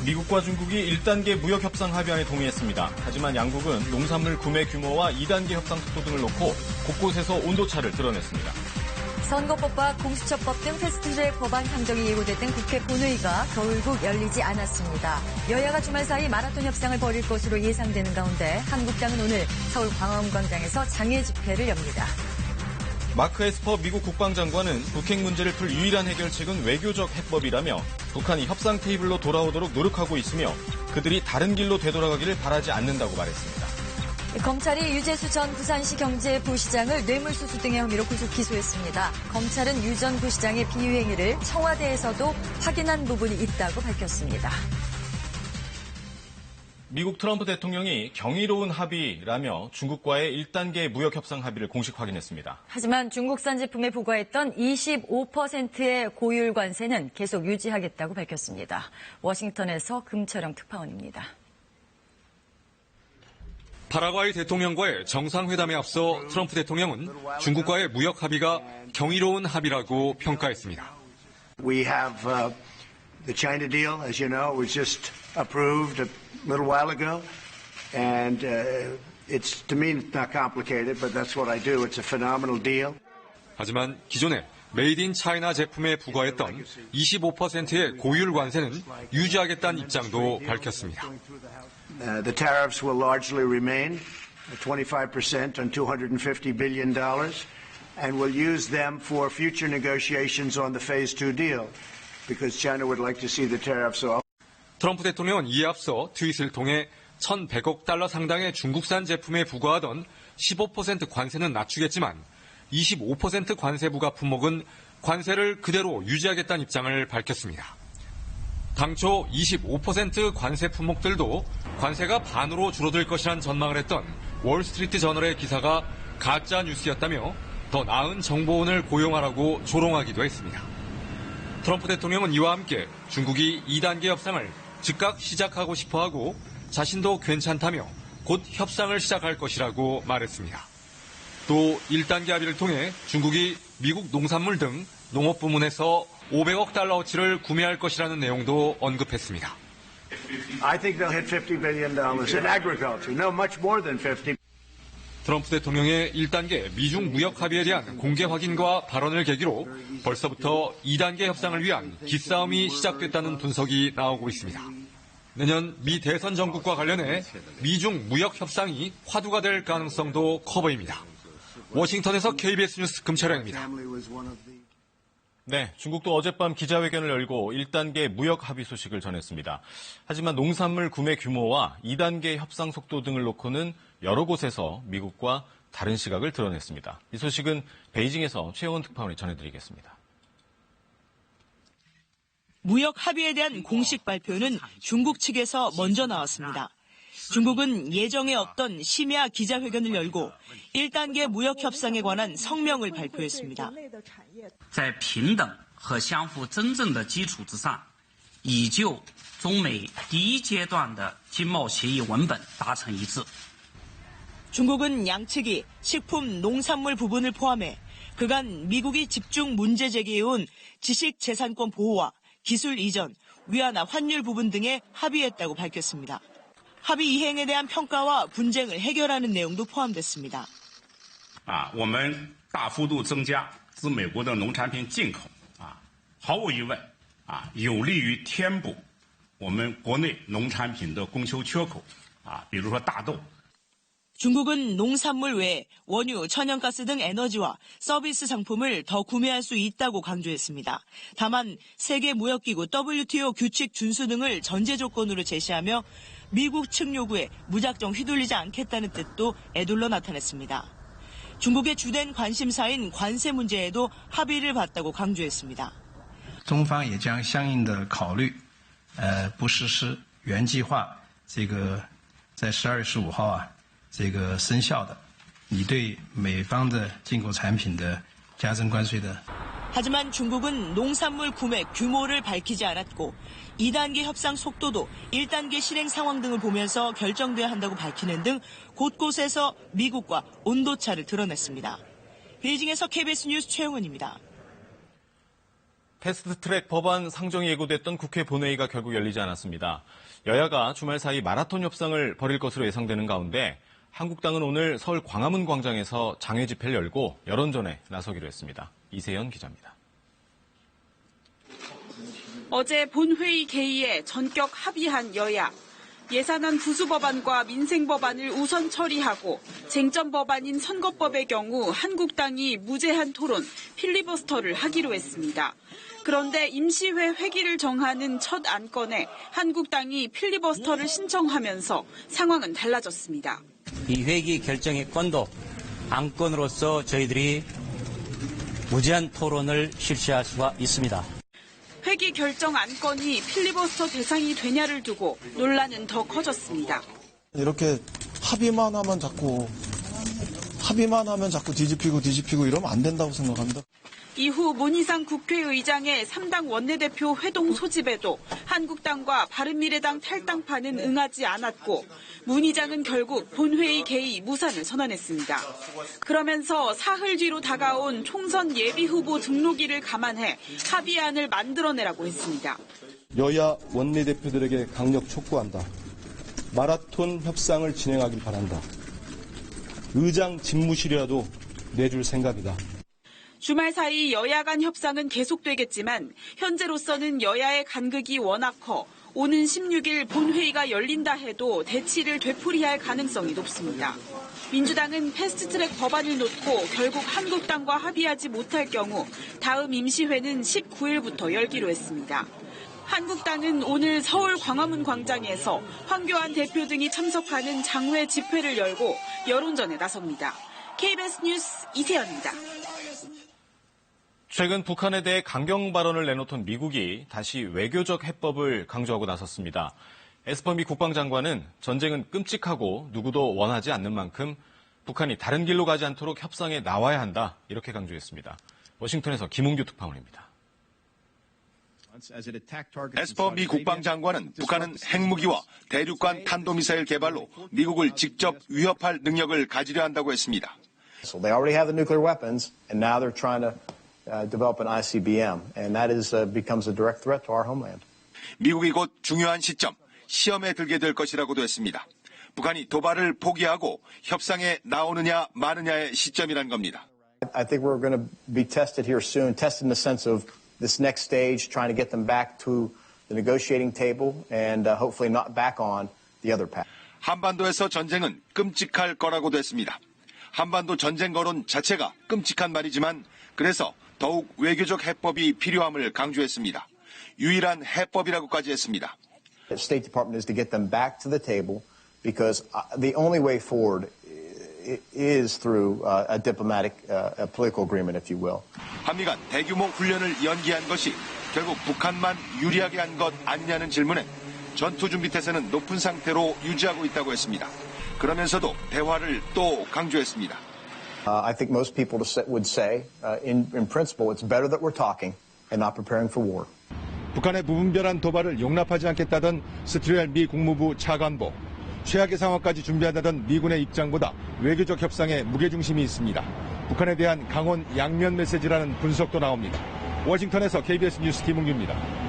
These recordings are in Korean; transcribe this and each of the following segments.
미국과 중국이 1단계 무역 협상 합의안에 동의했습니다. 하지만 양국은 농산물 구매 규모와 2단계 협상 속도 등을 놓고 곳곳에서 온도차를 드러냈습니다. 선거법과 공수처법 등 패스트트랙 법안 상정이 예고됐던 국회 본회의가 결국 열리지 않았습니다. 여야가 주말 사이 마라톤 협상을 벌일 것으로 예상되는 가운데 한국당은 오늘 서울 광화문광장에서 장애 집회를 엽니다. 마크 에스퍼 미국 국방장관은 북핵 문제를 풀 유일한 해결책은 외교적 해법이라며 북한이 협상 테이블로 돌아오도록 노력하고 있으며 그들이 다른 길로 되돌아가기를 바라지 않는다고 말했습니다. 검찰이 유재수 전 부산시 경제부시장을 뇌물수수 등의 혐의로 구속 기소했습니다. 검찰은 유 전 부시장의 비위행위를 청와대에서도 확인한 부분이 있다고 밝혔습니다. 미국 트럼프 대통령이 경이로운 합의라며 중국과의 1단계 무역 협상 합의를 공식 확인했습니다. 하지만 중국산 제품에 부과했던 25%의 고율 관세는 계속 유지하겠다고 밝혔습니다. 워싱턴에서 금철영 특파원입니다. 파라과이 대통령과의 정상회담에 앞서 트럼프 대통령은 중국과의 무역 합의가 경이로운 합의라고 평가했습니다. We have the China deal, as you know, was just approved a little while ago, and it's to me it's not complicated, but that's what I do. It's a phenomenal deal. 하지만 기존에 메이드 인 차이나 제품에 부과했던 25%의 고율 관세는 유지하겠다는 입장도 밝혔습니다. The tariffs will largely remain, 25% on $250 billion, and we'll use them for future negotiations on the Phase 2 deal, because China would like to see the tariffs off. 트럼프 대통령은 이에 앞서 트윗을 통해 1,100억 달러 상당의 중국산 제품에 부과하던 15% 관세는 낮추겠지만 25% 관세 부과 품목은 관세를 그대로 유지하겠다는 입장을 밝혔습니다. 당초 25% 관세 품목들도 관세가 반으로 줄어들 것이란 전망을 했던 월스트리트 저널의 기사가 가짜 뉴스였다며 더 나은 정보원을 고용하라고 조롱하기도 했습니다. 트럼프 대통령은 이와 함께 중국이 2단계 협상을 즉각 시작하고 싶어하고 자신도 괜찮다며 곧 협상을 시작할 것이라고 말했습니다. 또 1단계 합의를 통해 중국이 미국 농산물 등 농업 부문에서 500억 달러어치를 구매할 것이라는 내용도 언급했습니다. I think they'll hit $50 billion in agriculture. No, much more than 50. 트럼프 대통령의 1단계 미중 무역 합의에 대한 공개 확인과 발언을 계기로 벌써부터 2단계 협상을 위한 기싸움이 시작됐다는 분석이 나오고 있습니다. 내년 미 대선 전국과 관련해 미중 무역 협상이 화두가 될 가능성도 커 보입니다. 워싱턴에서 KBS 뉴스 금철영입니다. 네, 중국도 어젯밤 기자회견을 열고 1단계 무역 합의 소식을 전했습니다. 하지만 농산물 구매 규모와 2단계 협상 속도 등을 놓고는 여러 곳에서 미국과 다른 시각을 드러냈습니다. 이 소식은 베이징에서 최영원 특파원이 전해드리겠습니다. 무역 합의에 대한 공식 발표는 중국 측에서 먼저 나왔습니다. 중국은 예정에 없던 심야 기자회견을 열고 1단계 무역 협상에 관한 성명을 발표했습니다. 在平等和相互尊重的基础之上，已就中美第一阶段的经贸协议文本达成一致。 중국은 양측이 식품, 농산물 부분을 포함해 그간 미국이 집중 문제 제기해온 지식재산권 보호와 기술 이전, 위안화 환율 부분 등에 합의했다고 밝혔습니다. 합의 이행에 대한 평가와 분쟁을 해결하는 내용도 포함됐습니다. 我们大幅度增加自美国的农产品进口，毫无疑问，有利于填补我们国内农产品的供求缺口，比如说大豆。 중국은 농산물 외에 원유, 천연가스 등 에너지와 서비스 상품을 더 구매할 수 있다고 강조했습니다. 다만 세계무역기구 WTO 규칙 준수 등을 전제 조건으로 제시하며 미국 측 요구에 무작정 휘둘리지 않겠다는 뜻도 애둘러 나타냈습니다. 중국의 주된 관심사인 관세 문제에도 합의를 봤다고 강조했습니다. 中方也将相应的考虑不实施原计划这个在12月15号这个生效的你对美方的进口产品的加征关税的 하지만 중국은 농산물 구매 규모를 밝히지 않았고 2단계 협상 속도도 1단계 실행 상황 등을 보면서 결정돼야 한다고 밝히는 등 곳곳에서 미국과 온도차를 드러냈습니다. 베이징에서 KBS 뉴스 최영은입니다. 패스트트랙 법안 상정이 예고됐던 국회 본회의가 결국 열리지 않았습니다. 여야가 주말 사이 마라톤 협상을 벌일 것으로 예상되는 가운데 한국당은 오늘 서울 광화문 광장에서 장외 집회를 열고 여론전에 나서기로 했습니다. 이세연 기자입니다. 어제 본회의 개의에 전격 합의한 여야. 예산안 부수 법안과 민생 법안을 우선 처리하고 쟁점 법안인 선거법의 경우 한국당이 무제한 토론, 필리버스터를 하기로 했습니다. 그런데 임시회 회기를 정하는 첫 안건에 한국당이 필리버스터를 신청하면서 상황은 달라졌습니다. 이 회기 결정의 건도 안건으로서 저희들이 무제한 토론을 실시할 수가 있습니다. 회기 결정 안건이 필리버스터 대상이 되냐를 두고 논란은 더 커졌습니다. 이렇게 합의만 하면 자꾸 뒤집히고 이러면 안 된다고 생각합니다. 이후 문희상 국회의장의 3당 원내대표 회동 소집에도 한국당과 바른미래당 탈당파는 응하지 않았고 문 의장은 결국 본회의 개의 무산을 선언했습니다. 그러면서 사흘 뒤로 다가온 총선 예비후보 등록일을 감안해 합의안을 만들어내라고 했습니다. 여야 원내대표들에게 강력 촉구한다. 마라톤 협상을 진행하길 바란다. 의장 집무실이라도 내줄 생각이다. 주말 사이 여야 간 협상은 계속되겠지만 현재로서는 여야의 간극이 워낙 커 오는 16일 본회의가 열린다 해도 대치를 되풀이할 가능성이 높습니다. 민주당은 패스트트랙 법안을 놓고 결국 한국당과 합의하지 못할 경우 다음 임시회는 19일부터 열기로 했습니다. 한국당은 오늘 서울 광화문 광장에서 황교안 대표 등이 참석하는 장외 집회를 열고 여론전에 나섭니다. KBS 뉴스 이세연입니다. 최근 북한에 대해 강경 발언을 내놓던 미국이 다시 외교적 해법을 강조하고 나섰습니다. 에스퍼 미 국방장관은 전쟁은 끔찍하고 누구도 원하지 않는 만큼 북한이 다른 길로 가지 않도록 협상에 나와야 한다, 이렇게 강조했습니다. 워싱턴에서 김웅규 특파원입니다. 에스퍼 미 국방장관은 북한은 핵무기와 대륙간 탄도미사일 개발로 미국을 직접 위협할 능력을 가지려 한다고 했습니다. So they already have the nuclear weapons, and now they're trying to develop an ICBM, and that becomes a direct threat to our homeland. 미국이 곧 중요한 시점, 시험에 들게 될 것이라고도 했습니다. 북한이 도발을 포기하고 협상에 나오느냐 마느냐의 시점이란 겁니다. I think we're going to be tested here soon, tested in the sense of this next stage, trying to get them back to the negotiating table and hopefully not back on the other path. 한반도에서 전쟁은 끔찍할 거라고도 했습니다. 한반도 전쟁 거론 자체가 끔찍한 말이지만 그래서 더욱 외교적 해법이 필요함을 강조했습니다. 유일한 해법이라고까지 했습니다. The State Department is to get them back to the table because the only way forward is through a diplomatic, a political agreement, if you will. 한미 간 대규모 훈련을 연기한 것이 결국 북한만 유리하게 한 것 아니냐는 질문에 전투 준비 태세는 높은 상태로 유지하고 있다고 했습니다. 그러면서도 대화를 또 강조했습니다. I think most people would say, in principle, it's better that we're talking and not preparing for war. 북한의 무분별한 도발을 용납하지 않겠다던 스트리엘 미 국무부 차관보. 최악의 상황까지 준비한다던 미군의 입장보다 외교적 협상에 무게중심이 있습니다. 북한에 대한 강원 양면 메시지라는 분석도 나옵니다. 워싱턴에서 KBS 뉴스 김웅규입니다.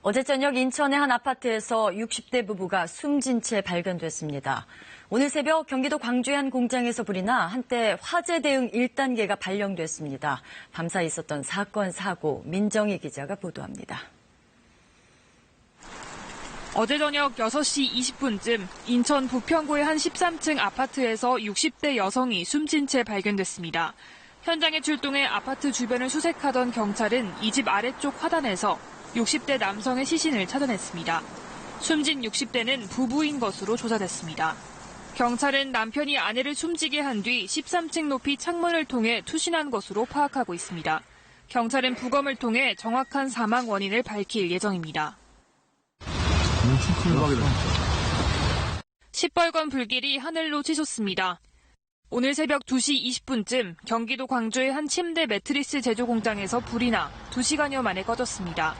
어제 저녁 인천의 한 아파트에서 60대 부부가 숨진 채 발견됐습니다. 오늘 새벽 경기도 광주의 한 공장에서 불이 나 한때 화재 대응 1단계가 발령됐습니다. 밤사이 있었던 사건 사고 민정희 기자가 보도합니다. 어제 저녁 6시 20분쯤 인천 부평구의 한 13층 아파트에서 60대 여성이 숨진 채 발견됐습니다. 현장에 출동해 아파트 주변을 수색하던 경찰은 이 집 아래쪽 화단에서 60대 남성의 시신을 찾아냈습니다. 숨진 60대는 부부인 것으로 조사됐습니다. 경찰은 남편이 아내를 숨지게 한 뒤 13층 높이 창문을 통해 투신한 것으로 파악하고 있습니다. 경찰은 부검을 통해 정확한 사망 원인을 밝힐 예정입니다. 시뻘건 불길이 하늘로 치솟습니다. 오늘 새벽 2시 20분쯤 경기도 광주의 한 침대 매트리스 제조 공장에서 불이 나 2시간여 만에 꺼졌습니다.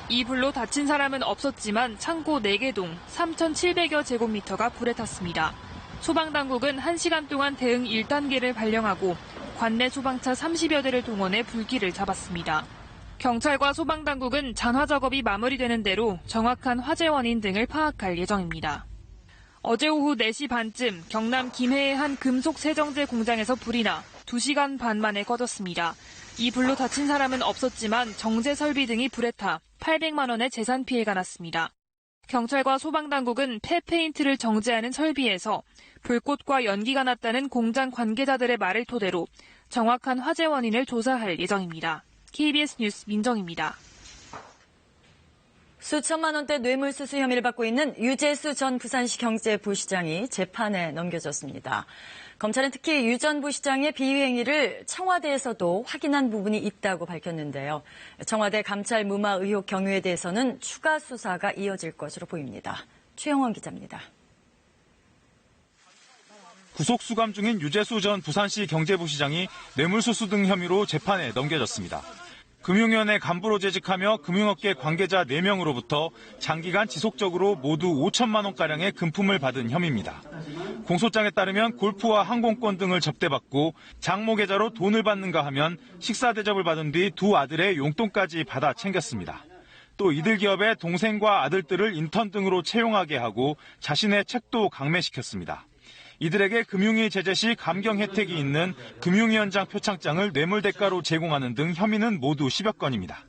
이 불로 다친 사람은 없었지만 창고 4개 동 3,700여 제곱미터가 불에 탔습니다. 소방당국은 1시간 동안 대응 1단계를 발령하고 관내 소방차 30여 대를 동원해 불길을 잡았습니다. 경찰과 소방당국은 잔화 작업이 마무리되는 대로 정확한 화재 원인 등을 파악할 예정입니다. 어제 오후 4시 반쯤 경남 김해의 한 금속 세정제 공장에서 불이 나 2시간 반 만에 꺼졌습니다. 이 불로 다친 사람은 없었지만 정제 설비 등이 불에 타 800만 원의 재산 피해가 났습니다. 경찰과 소방당국은 폐페인트를 정제하는 설비에서 불꽃과 연기가 났다는 공장 관계자들의 말을 토대로 정확한 화재 원인을 조사할 예정입니다. KBS 뉴스 민정입니다. 수천만 원대 뇌물수수 혐의를 받고 있는 유재수 전 부산시 경제부시장이 재판에 넘겨졌습니다. 검찰은 특히 유 전 부시장의 비위 행위를 청와대에서도 확인한 부분이 있다고 밝혔는데요. 청와대 감찰 무마 의혹 경위에 대해서는 추가 수사가 이어질 것으로 보입니다. 최영원 기자입니다. 구속 수감 중인 유재수 전 부산시 경제부시장이 뇌물수수 등 혐의로 재판에 넘겨졌습니다. 금융위원회 간부로 재직하며 금융업계 관계자 4명으로부터 장기간 지속적으로 모두 5천만 원가량의 금품을 받은 혐의입니다. 공소장에 따르면 골프와 항공권 등을 접대받고 장모 계좌로 돈을 받는가 하면 식사 대접을 받은 뒤 2 아들의 용돈까지 받아 챙겼습니다. 또 이들 기업의 동생과 아들들을 인턴 등으로 채용하게 하고 자신의 책도 강매시켰습니다. 이들에게 금융위 제재 시 감경 혜택이 있는 금융위원장 표창장을 뇌물 대가로 제공하는 등 혐의는 모두 10여 건입니다.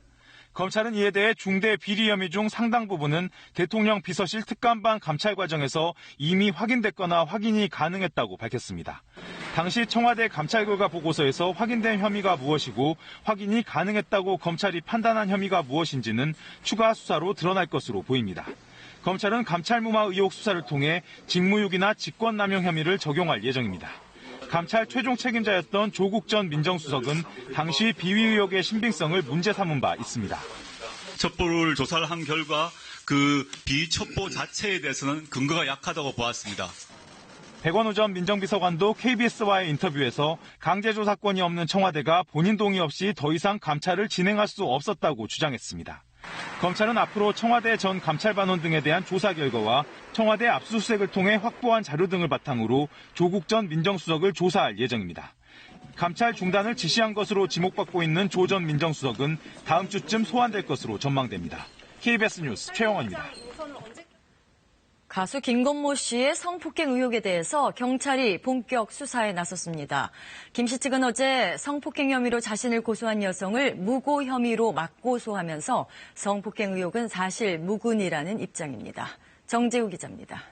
검찰은 이에 대해 중대 비리 혐의 중 상당 부분은 대통령 비서실 특감반 감찰 과정에서 이미 확인됐거나 확인이 가능했다고 밝혔습니다. 당시 청와대 감찰 결과 보고서에서 확인된 혐의가 무엇이고 확인이 가능했다고 검찰이 판단한 혐의가 무엇인지는 추가 수사로 드러날 것으로 보입니다. 검찰은 감찰 무마 의혹 수사를 통해 직무유기나 직권남용 혐의를 적용할 예정입니다. 감찰 최종 책임자였던 조국 전 민정수석은 당시 비위 의혹의 신빙성을 문제 삼은 바 있습니다. 첩보를 조사를 한 결과 그 비첩보 자체에 대해서는 근거가 약하다고 보았습니다. 백원우 전 민정비서관도 KBS와의 인터뷰에서 강제조사권이 없는 청와대가 본인 동의 없이 더 이상 감찰을 진행할 수 없었다고 주장했습니다. 검찰은 앞으로 청와대 전 감찰반원 등에 대한 조사 결과와 청와대 압수수색을 통해 확보한 자료 등을 바탕으로 조국 전 민정수석을 조사할 예정입니다. 감찰 중단을 지시한 것으로 지목받고 있는 조 전 민정수석은 다음 주쯤 소환될 것으로 전망됩니다. KBS 뉴스 최영원입니다. 가수 김건모 씨의 성폭행 의혹에 대해서 경찰이 본격 수사에 나섰습니다. 김 씨 측은 어제 성폭행 혐의로 자신을 고소한 여성을 무고 혐의로 맞고소하면서 성폭행 의혹은 사실 무근이라는 입장입니다. 정재우 기자입니다.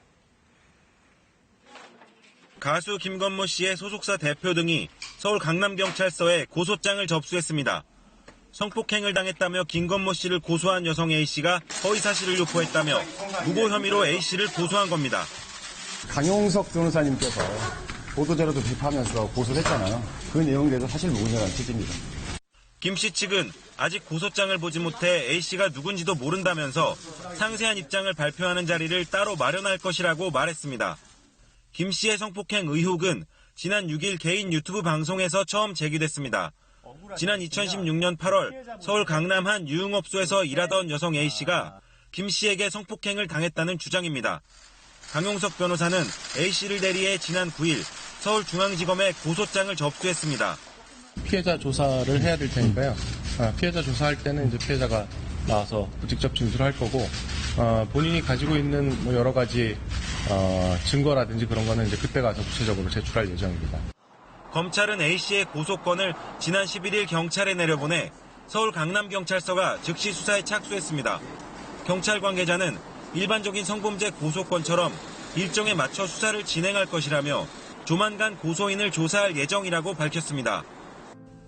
가수 김건모 씨의 소속사 대표 등이 서울 강남경찰서에 고소장을 접수했습니다. 성폭행을 당했다며 김건모 씨를 고소한 여성 A씨가 허위사실을 유포했다며 무고 혐의로 A씨를 고소한 겁니다. 강용석 변호사님께서 보도자료도 비판하면서 고소를 했잖아요. 그 내용에 대해서 사실 무근이라는 취지입니다. 김 씨 측은 아직 고소장을 보지 못해 A씨가 누군지도 모른다면서 상세한 입장을 발표하는 자리를 따로 마련할 것이라고 말했습니다. 김 씨의 성폭행 의혹은 지난 6일 개인 유튜브 방송에서 처음 제기됐습니다. 지난 2016년 8월 서울 강남 한 유흥업소에서 일하던 여성 A씨가 김 씨에게 성폭행을 당했다는 주장입니다. 강용석 변호사는 A씨를 대리해 지난 9일 서울중앙지검에 고소장을 접수했습니다. 피해자 조사를 해야 될 테니까요. 피해자 조사할 때는 이제 피해자가 나와서 직접 진술할 거고, 본인이 가지고 있는 뭐 여러 가지 증거라든지 그런 거는 이제 그때 가서 구체적으로 제출할 예정입니다. 검찰은 A씨의 고소건을 지난 11일 경찰에 내려보내 서울 강남경찰서가 즉시 수사에 착수했습니다. 경찰 관계자는 일반적인 성범죄 고소건처럼 일정에 맞춰 수사를 진행할 것이라며 조만간 고소인을 조사할 예정이라고 밝혔습니다.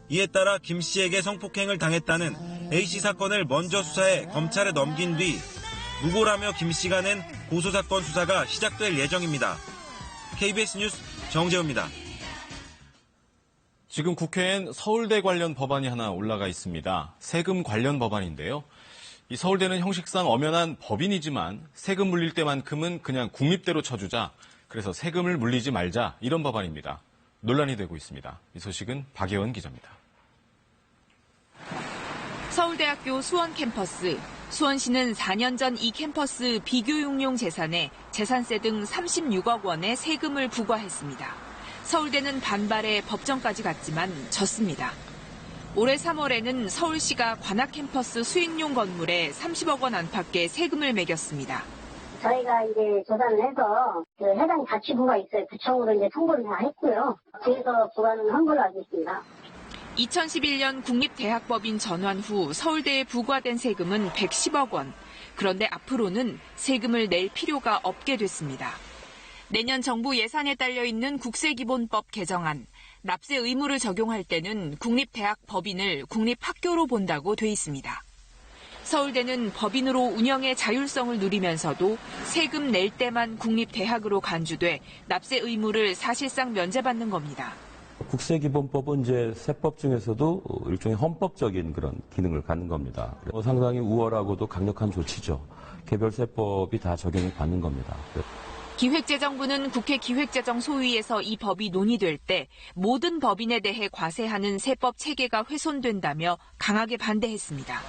이에 따라 김 씨에게 성폭행을 당했다는 A씨 사건을 먼저 수사해 검찰에 넘긴 뒤 무고라며 김 씨가 낸 고소사건 수사가 시작될 예정입니다. KBS 뉴스 정재우입니다. 지금 국회엔 서울대 관련 법안이 하나 올라가 있습니다. 세금 관련 법안인데요. 이 서울대는 형식상 엄연한 법인이지만 세금 물릴 때만큼은 그냥 국립대로 쳐주자. 그래서 세금을 물리지 말자. 이런 법안입니다. 논란이 되고 있습니다. 이 소식은 박예원 기자입니다. 서울대학교 수원 캠퍼스. 수원시는 4년 전 이 캠퍼스 비교육용 재산에 재산세 등 36억 원의 세금을 부과했습니다. 서울대는 반발에 법정까지 갔지만 졌습니다. 올해 3월에는 서울시가 관악캠퍼스 수익용 건물에 30억 원 안팎의 세금을 매겼습니다. 저희가 이제 조사를 해서 해당 자치구가 있어요. 구청으로 이제 통보를 다 했고요. 그래서 부과는 한 걸로 알고 있습니다. 2011년 국립대학법인 전환 후 서울대에 부과된 세금은 110억 원. 그런데 앞으로는 세금을 낼 필요가 없게 됐습니다. 내년 정부 예산에 딸려있는 국세기본법 개정안, 납세 의무를 적용할 때는 국립대학법인을 국립학교로 본다고 돼 있습니다. 서울대는 법인으로 운영의 자율성을 누리면서도 세금 낼 때만 국립대학으로 간주돼 납세 의무를 사실상 면제받는 겁니다. 국세기본법은 이제 세법 중에서도 일종의 헌법적인 그런 기능을 갖는 겁니다. 상당히 우월하고도 강력한 조치죠. 개별 세법이 다 적용을 받는 겁니다. 기획재정부는 국회 기획재정소위에서 이 법이 논의될 때 모든 법인에 대해 과세하는 세법 체계가 훼손된다며 강하게 반대했습니다.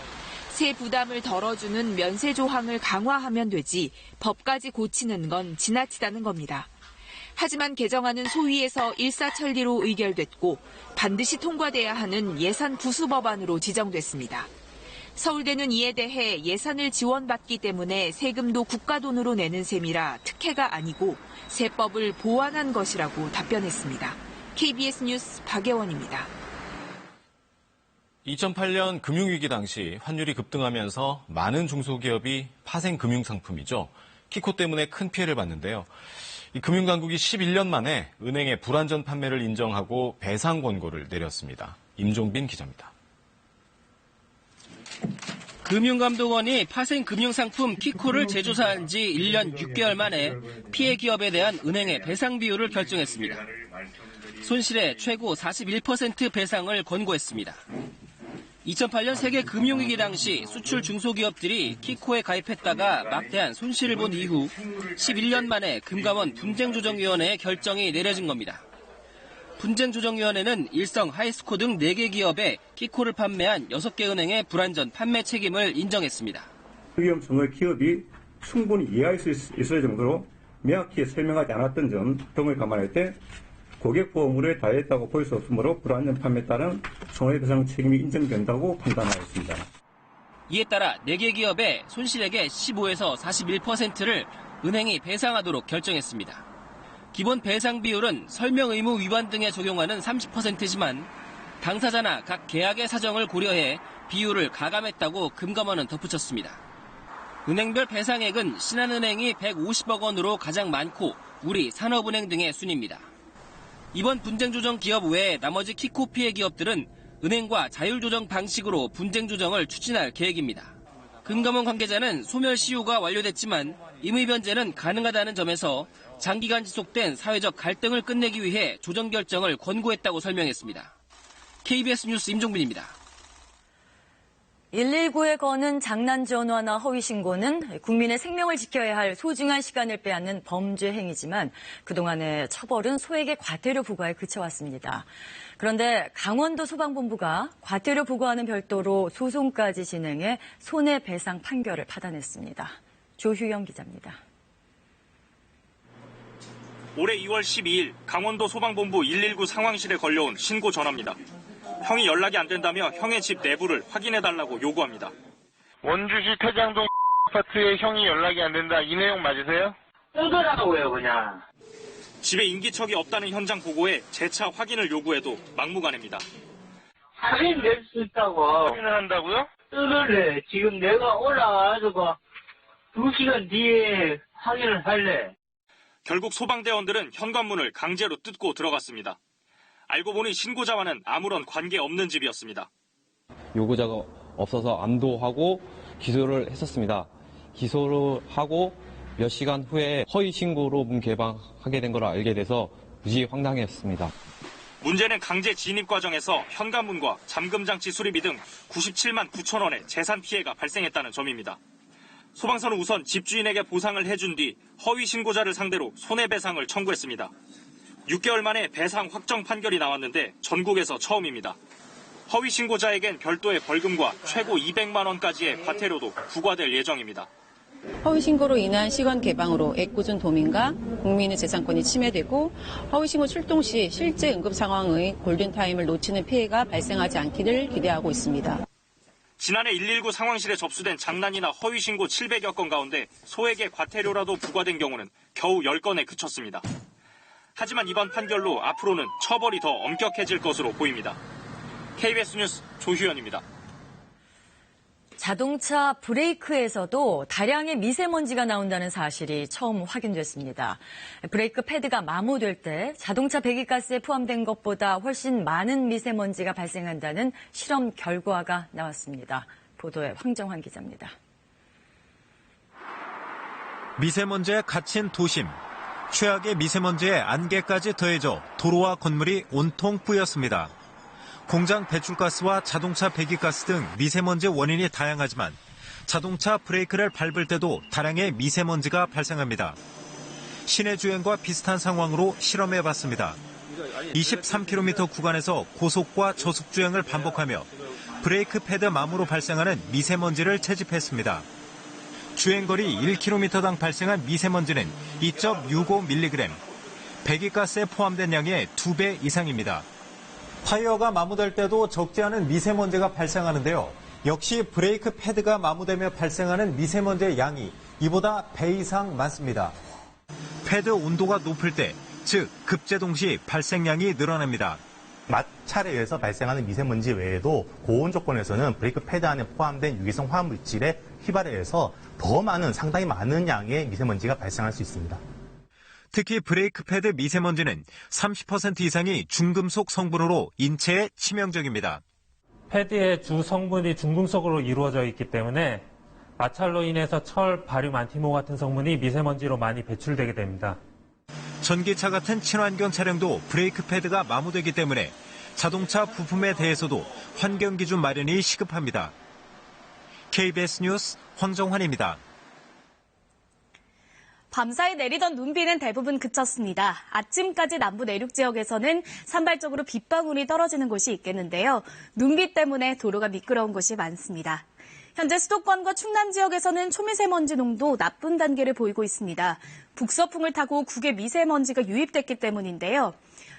세 부담을 덜어주는 면세 조항을 강화하면 되지 법까지 고치는 건 지나치다는 겁니다. 하지만 개정안은 소위에서 일사천리로 의결됐고 반드시 통과돼야 하는 예산 부수 법안으로 지정됐습니다. 서울대는 이에 대해 예산을 지원받기 때문에 세금도 국가 돈으로 내는 셈이라 특혜가 아니고 세법을 보완한 것이라고 답변했습니다. KBS 뉴스 박예원입니다. 2008년 금융위기 당시 환율이 급등하면서 많은 중소기업이 파생 금융상품이죠. 키코 때문에 큰 피해를 봤는데요. 이 금융당국이 11년 만에 은행의 불안전 판매를 인정하고 배상 권고를 내렸습니다. 임종빈 기자입니다. 금융감독원이 파생 금융상품 키코를 재조사한 지 1년 6개월 만에 피해 기업에 대한 은행의 배상 비율을 결정했습니다. 손실의 최고 41% 배상을 권고했습니다. 2008년 세계 금융위기 당시 수출 중소기업들이 키코에 가입했다가 막대한 손실을 본 이후 11년 만에 금감원 분쟁조정위원회의 결정이 내려진 겁니다. 분쟁조정위원회는 일성, 하이스코 등 4개 기업에 키코를 판매한 6개 은행의 불안전 판매 책임을 인정했습니다. 위험성을 기업이 충분히 이해할 수 있을 정도로 명확히 설명하지 않았던 점 등을 감안할 때 고객 보호물을 다했다고 볼 수 없으므로 불안전 판매에 따른 손해배상 책임이 인정된다고 판단하였습니다. 이에 따라 4개 기업의 손실액의 15에서 41%를 은행이 배상하도록 결정했습니다. 기본 배상 비율은 설명 의무 위반 등에 적용하는 30%지만 당사자나 각 계약의 사정을 고려해 비율을 가감했다고 금감원은 덧붙였습니다. 은행별 배상액은 신한은행이 150억 원으로 가장 많고 우리 산업은행 등의 순입니다. 이번 분쟁조정 기업 외에 나머지 키코 피해 기업들은 은행과 자율조정 방식으로 분쟁조정을 추진할 계획입니다. 금감원 관계자는 소멸시효가 완료됐지만 임의변제는 가능하다는 점에서 장기간 지속된 사회적 갈등을 끝내기 위해 조정 결정을 권고했다고 설명했습니다. KBS 뉴스 임종빈입니다. 119에 거는 장난 전화나 허위 신고는 국민의 생명을 지켜야 할 소중한 시간을 빼앗는 범죄 행위지만 그동안의 처벌은 소액의 과태료 부과에 그쳐왔습니다. 그런데 강원도 소방본부가 과태료 부과와는 별도로 소송까지 진행해 손해배상 판결을 받아냈습니다. 조휴영 기자입니다. 올해 2월 12일 강원도 소방본부 119 상황실에 걸려온 신고 전화입니다. 형이 연락이 안 된다며 형의 집 내부를 확인해달라고 요구합니다. 원주시 태장동 아파트에 형이 연락이 안 된다. 이 내용 맞으세요? 끊으라고요, 그냥. 집에 인기척이 없다는 현장 보고에 재차 확인을 요구해도 막무가내입니다. 확인 낼 수 있다고. 확인을 한다고요? 끊을래. 지금 내가 올라와가지고 2시간 뒤에 확인을 할래. 결국 소방대원들은 현관문을 강제로 뜯고 들어갔습니다. 알고 보니 신고자와는 아무런 관계없는 집이었습니다. 요구자가 없어서 암도하고 기소를 했었습니다. 기소를 하고 몇 시간 후에 허위 신고로 문 개방하게 된 걸 알게 돼서 무지 황당했습니다. 문제는 강제 진입 과정에서 현관문과 잠금장치 수리비 등 97만 9천 원의 재산 피해가 발생했다는 점입니다. 소방서는 우선 집주인에게 보상을 해준 뒤 허위 신고자를 상대로 손해배상을 청구했습니다. 6개월 만에 배상 확정 판결이 나왔는데 전국에서 처음입니다. 허위 신고자에겐 별도의 벌금과 최고 200만 원까지의 과태료도 부과될 예정입니다. 허위 신고로 인한 시간 개방으로 애꿎은 도민과 국민의 재산권이 침해되고 허위 신고 출동 시 실제 응급 상황의 골든타임을 놓치는 피해가 발생하지 않기를 기대하고 있습니다. 지난해 119 상황실에 접수된 장난이나 허위 신고 700여 건 가운데 소액의 과태료라도 부과된 경우는 겨우 10건에 그쳤습니다. 하지만 이번 판결로 앞으로는 처벌이 더 엄격해질 것으로 보입니다. KBS 뉴스 조휴연입니다. 자동차 브레이크에서도 다량의 미세먼지가 나온다는 사실이 처음 확인됐습니다. 브레이크 패드가 마모될 때 자동차 배기가스에 포함된 것보다 훨씬 많은 미세먼지가 발생한다는 실험 결과가 나왔습니다. 보도에 황정환 기자입니다. 미세먼지에 갇힌 도심. 최악의 미세먼지에 안개까지 더해져 도로와 건물이 온통 뿌였습니다. 공장 배출가스와 자동차 배기가스 등 미세먼지 원인이 다양하지만 자동차 브레이크를 밟을 때도 다량의 미세먼지가 발생합니다. 시내 주행과 비슷한 상황으로 실험해봤습니다. 23km 구간에서 고속과 저속 주행을 반복하며 브레이크 패드 마모로 발생하는 미세먼지를 채집했습니다. 주행거리 1km당 발생한 미세먼지는 2.65mg, 배기가스에 포함된 양의 2배 이상입니다. 타이어가 마모될 때도 적지 않은 미세먼지가 발생하는데요. 역시 브레이크 패드가 마모되며 발생하는 미세먼지의 양이 이보다 배 이상 많습니다. 패드 온도가 높을 때, 즉 급제동 시 발생량이 늘어납니다. 마찰에 의해서 발생하는 미세먼지 외에도 고온 조건에서는 브레이크 패드 안에 포함된 유기성 화학물질의 휘발에 의해서 더 많은, 상당히 많은 양의 미세먼지가 발생할 수 있습니다. 특히 브레이크 패드 미세먼지는 30% 이상이 중금속 성분으로 인체에 치명적입니다. 패드의 주 성분이 중금속으로 이루어져 있기 때문에 마찰로 인해서 철, 바륨, 안티모 같은 성분이 미세먼지로 많이 배출되게 됩니다. 전기차 같은 친환경 차량도 브레이크 패드가 마모되기 때문에 자동차 부품에 대해서도 환경기준 마련이 시급합니다. KBS 뉴스 황정환입니다. 밤사이 내리던 눈비는 대부분 그쳤습니다. 아침까지 남부 내륙 지역에서는 산발적으로 빗방울이 떨어지는 곳이 있겠는데요. 눈비 때문에 도로가 미끄러운 곳이 많습니다. 현재 수도권과 충남 지역에서는 초미세먼지 농도 나쁜 단계를 보이고 있습니다. 북서풍을 타고 국외 미세먼지가 유입됐기 때문인데요.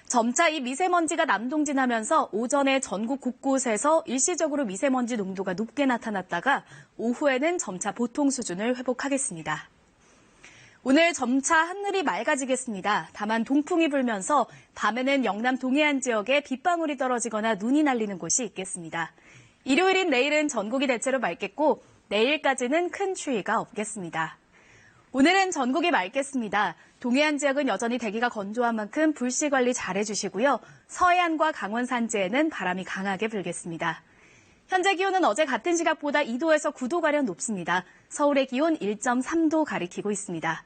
점차 이 미세먼지가 남동진하면서 오전에 전국 곳곳에서 일시적으로 미세먼지 농도가 높게 나타났다가 오후에는 점차 보통 수준을 회복하겠습니다. 오늘 점차 하늘이 맑아지겠습니다. 다만 동풍이 불면서 밤에는 영남 동해안 지역에 빗방울이 떨어지거나 눈이 날리는 곳이 있겠습니다. 일요일인 내일은 전국이 대체로 맑겠고 내일까지는 큰 추위가 없겠습니다. 오늘은 전국이 맑겠습니다. 동해안 지역은 여전히 대기가 건조한 만큼 불씨 관리 잘해주시고요. 서해안과 강원 산지에는 바람이 강하게 불겠습니다. 현재 기온은 어제 같은 시각보다 2도에서 9도가량 높습니다. 서울의 기온 1.3도 가리키고 있습니다.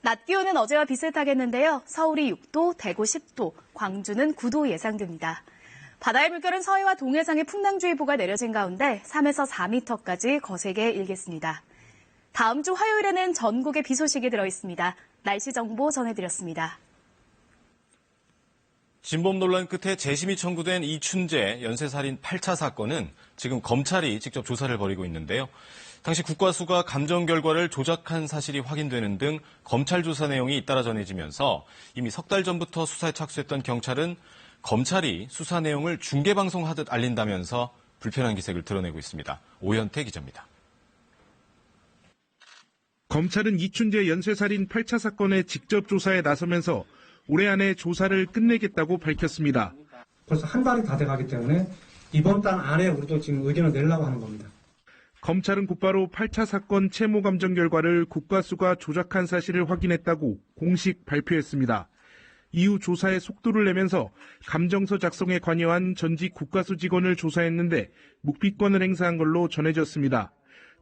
낮 기온은 어제와 비슷하겠는데요. 서울이 6도, 대구 10도, 광주는 9도 예상됩니다. 바다의 물결은 서해와 동해상에 풍랑주의보가 내려진 가운데 3에서 4m까지 거세게 일겠습니다. 다음 주 화요일에는 전국에 비 소식이 들어있습니다. 날씨 정보 전해드렸습니다. 진범 논란 끝에 재심이 청구된 이춘재 연쇄살인 8차 사건은 지금 검찰이 직접 조사를 벌이고 있는데요. 당시 국과수가 감정 결과를 조작한 사실이 확인되는 등 검찰 조사 내용이 잇따라 전해지면서 이미 석 달 전부터 수사에 착수했던 경찰은 검찰이 수사 내용을 중계방송하듯 알린다면서 불편한 기색을 드러내고 있습니다. 오현태 기자입니다. 검찰은 이춘재 연쇄살인 8차 사건의 직접 조사에 나서면서 올해 안에 조사를 끝내겠다고 밝혔습니다. 벌써 한 달이 다 돼가기 때문에 이번 달 안에 우리도 지금 의견을 내려고 하는 겁니다. 검찰은 곧바로 8차 사건 채모 감정 결과를 국과수가 조작한 사실을 확인했다고 공식 발표했습니다. 이후 조사에 속도를 내면서 감정서 작성에 관여한 전직 국과수 직원을 조사했는데 묵비권을 행사한 걸로 전해졌습니다.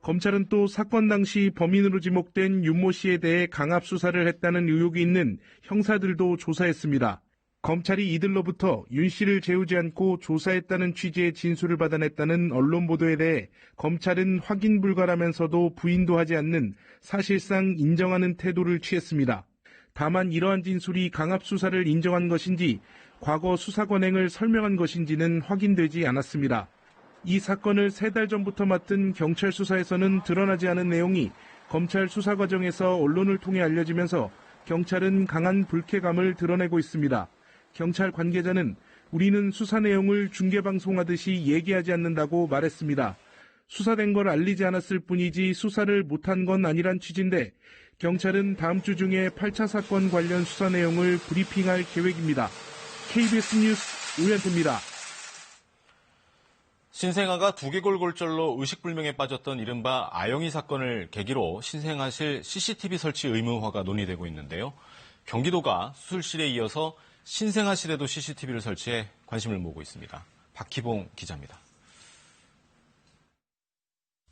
검찰은 또 사건 당시 범인으로 지목된 윤모 씨에 대해 강압 수사를 했다는 의혹이 있는 형사들도 조사했습니다. 검찰이 이들로부터 윤 씨를 재우지 않고 조사했다는 취지의 진술을 받아냈다는 언론 보도에 대해 검찰은 확인 불가라면서도 부인도 하지 않는 사실상 인정하는 태도를 취했습니다. 다만 이러한 진술이 강압 수사를 인정한 것인지 과거 수사 관행을 설명한 것인지는 확인되지 않았습니다. 이 사건을 3달 전부터 맡은 경찰 수사에서는 드러나지 않은 내용이 검찰 수사 과정에서 언론을 통해 알려지면서 경찰은 강한 불쾌감을 드러내고 있습니다. 경찰 관계자는 우리는 수사 내용을 중계방송하듯이 얘기하지 않는다고 말했습니다. 수사된 걸 알리지 않았을 뿐이지 수사를 못한 건 아니란 취지인데 경찰은 다음 주 중에 8차 사건 관련 수사 내용을 브리핑할 계획입니다. KBS 뉴스 오현태입니다. 신생아가 두개골골절로 의식불명에 빠졌던 이른바 아영이 사건을 계기로 신생아실 CCTV 설치 의무화가 논의되고 있는데요. 경기도가 수술실에 이어서 신생아실에도 CCTV를 설치해 관심을 모으고 있습니다. 박희봉 기자입니다.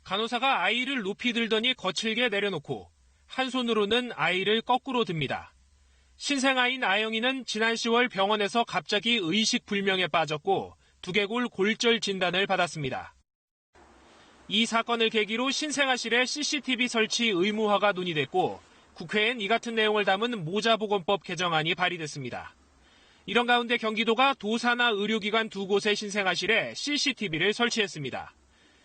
간호사가 아이를 높이 들더니 거칠게 내려놓고 한 손으로는 아이를 거꾸로 듭니다. 신생아인 아영이는 지난 10월 병원에서 갑자기 의식불명에 빠졌고 두개골 골절 진단을 받았습니다. 이 사건을 계기로 신생아실에 CCTV 설치 의무화가 논의됐고 국회엔 이 같은 내용을 담은 모자보건법 개정안이 발의됐습니다. 이런 가운데 경기도가 도사나 의료기관 두 곳의 신생아실에 CCTV를 설치했습니다.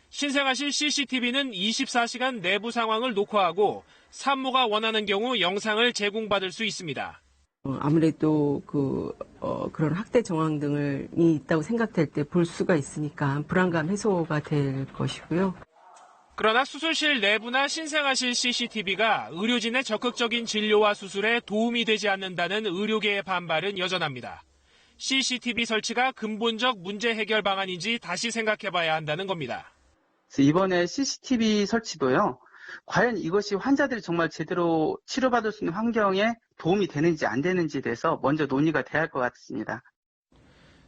신생아실 CCTV는 24시간 내부 상황을 녹화하고 산모가 원하는 경우 영상을 제공받을 수 있습니다. 아무래도 그런 학대 정황 등이 있다고 생각될 때 볼 수가 있으니까 불안감 해소가 될 것이고요. 그러나 수술실 내부나 신생아실 CCTV가 의료진의 적극적인 진료와 수술에 도움이 되지 않는다는 의료계의 반발은 여전합니다. CCTV 설치가 근본적 문제 해결 방안인지 다시 생각해봐야 한다는 겁니다. 이번에 CCTV 설치도요. 과연 이것이 환자들이 정말 제대로 치료받을 수 있는 환경에 도움이 되는지 안 되는지에 대해서 먼저 논의가 돼야 할 것 같습니다.